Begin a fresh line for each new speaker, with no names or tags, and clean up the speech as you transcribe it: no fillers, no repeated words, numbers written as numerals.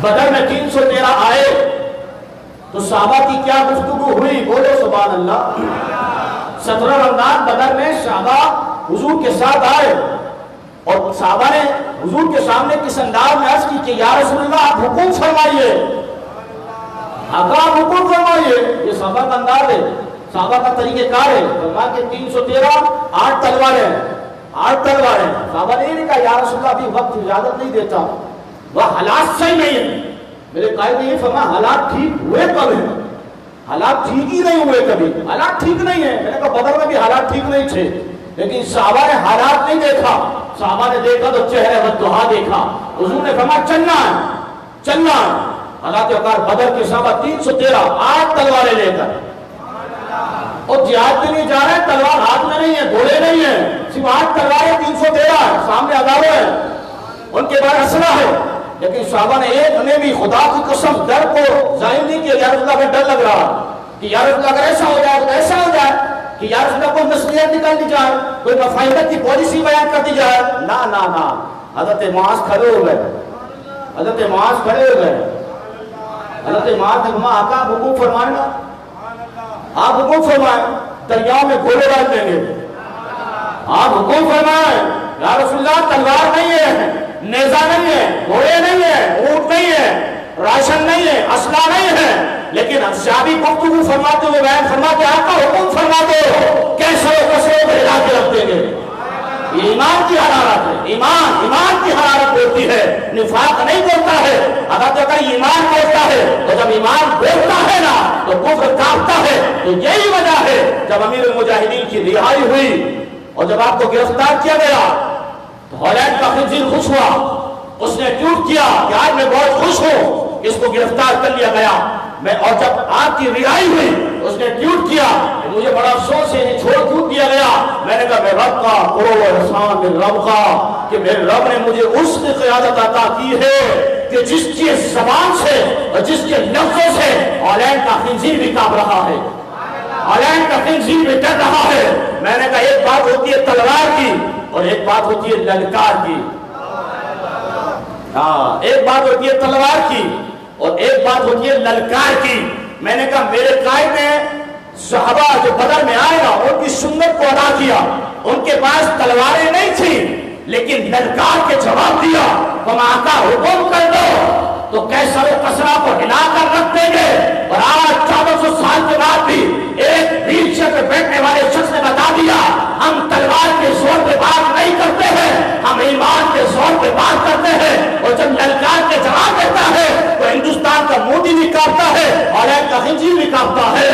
بدر میں 313 آئے تو صحابہ کی کیا گفتگو ہوئی؟ بولو سبحان اللہ۔ 17 رمضان بدر میں صحابہ حضور کے ساتھ آئے اور صحابہ نے حضور کے سامنے کس انداز میں عرض کی کہ یا رسول اللہ آپ حکم فرمائیے، آپ حکم فرمائیے۔ یہ صحابہ کا انداز ہے، صحابہ کا طریقہ کار ہے۔ فرمایا کہ 313 8 تلواریں، 8 تلواریں۔ صحابہ نے یہ کہا یا رسول اللہ ابھی وقت اجازت نہیں دیتا، وہ حالات صحیح نہیں ہے۔ میرے قائد نے یہ فرمایا حالات ٹھیک ہوئے کب ہیں؟ حالات ٹھیک ہی نہیں ہوئے کبھی، حالات ٹھیک نہیں ہیں۔ میں نے کہا بدر میں بھی حالات ٹھیک نہیں تھے، لیکن صحابہ نے حالات نہیں دیکھا، صحابہ نے دیکھا تو چہرے والضحیٰ دیکھا۔ حضور نے فرمایا چلنا ہے، چلنا ہے۔ حالات اوقات بدر کے صحابہ 313 8 تلواریں لے کر اور جہاد کے لیے جا رہے ہیں، تلوار ہاتھ میں نہیں ہے، گھوڑے نہیں ہیں، صرف 8 تلواریں 313 ہے، سامنے ہزاروں ہیں، ان کے بعد اسلحہ ہے۔ لیکن صحابہ نے ایک نے بھی خدا کی قسم ڈر کو ظاہر نہیں کیا۔ یا رسول اللہ کا ڈر لگ رہا کہ یا رسول اللہ اگر ایسا ہو جائے تو ایسا ہو جائے کہ یا رسول اللہ کوئی نصیحت نکال دی جائے، کوئی مفاہمت کی پالیسی بیان کر دی جائے۔ نا نا نا، حضرت معاذ کھڑے ہو گئے، حضرت معاذ کھڑے ہو گئے۔ حضرت معاذ نے فرمایا آقا آپ حکم فرمائیں گا، آپ حکم فرمائیں، دریا میں گھوڑے ڈال دیں گے، آپ حکم فرمائیں۔ یا رسول اللہ تلوار نہیں ہے، نیزہ نہیں ہے، گھوڑے نہیں ہے، اونٹ نہیں ہے، راشن نہیں ہے، اسلحہ نہیں ہے، لیکن صحابی گفتگو فرماتے ہوئے بیان فرماتے آقا حکم فرما دو، کیسے کسروں کو ہلا کے رکھ دیں گے۔ یہ ایمان کی حرارت ہے، ایمان کی حرارت ہوتی ہے، نفاق نہیں بولتا ہے۔ اگر تو ایمان بولتا ہے تو جب ایمان بولتا ہے نا تو کفر کانپتا ہے۔ تو یہی وجہ ہے جب امیر المجاہدین کی رہائی ہوئی اور جب آپ کو گرفتار کیا گیا تو ہالینڈ کا خنزیر خوش ہوا، اس نے ٹویٹ کیا کہ آج میں بہت خوش ہوں، اس کو گرفتار کر لیا گیا۔ اور جب آپ کی رہائی ہوئی اس نے ٹویٹ کیا کہ مجھے بڑا افسوس ہے چھوڑ کیوں دیا گیا۔ میں نے کہا میں رب کا قرب و احسان من رب کا کہ میرے رب نے مجھے اس کی قیادت عطا کی ہے کہ جس کی زبان سے اور جس کے لفظوں سے ہالینڈ کا خنزیر بھی کانپ رہا ہے، ہالینڈ کا خنزیر بھی ڈر رہا ہے۔ میں نے کہا ایک بات ہوتی ہے تلوار کی اور ایک بات ہوتی ہے للکار کی۔ ہاں، ایک بات ہوتی ہے تلوار کی اور ایک بات ہوتی ہے للکار کی۔ میں نے کہا میرے قائد نے صحابہ جو بدر میں آئے گا ان کی سنت کو ادا کیا، ان کے پاس تلواریں نہیں تھی لیکن للکار کے جواب دیا، تم آقا حکم کر دو تو کیسر و کسرا کو ہلا کر رکھ دیں گے۔ اور آج 1400 سال کے بعد بھی ایک ویل چیئر پہ بیٹھنے والے شخص نے بتا دیا ہم تلوار کے زور پہ بات نہیں کرتے ہیں، ہم ایمان کے زور پہ بات کرتے ہیں۔ اور جب للکار کے جواب دیتا ہے تو ہندوستان کا مودی بھی کانپتا ہے اور ایک کا خنزیر بھی کانپتا ہے۔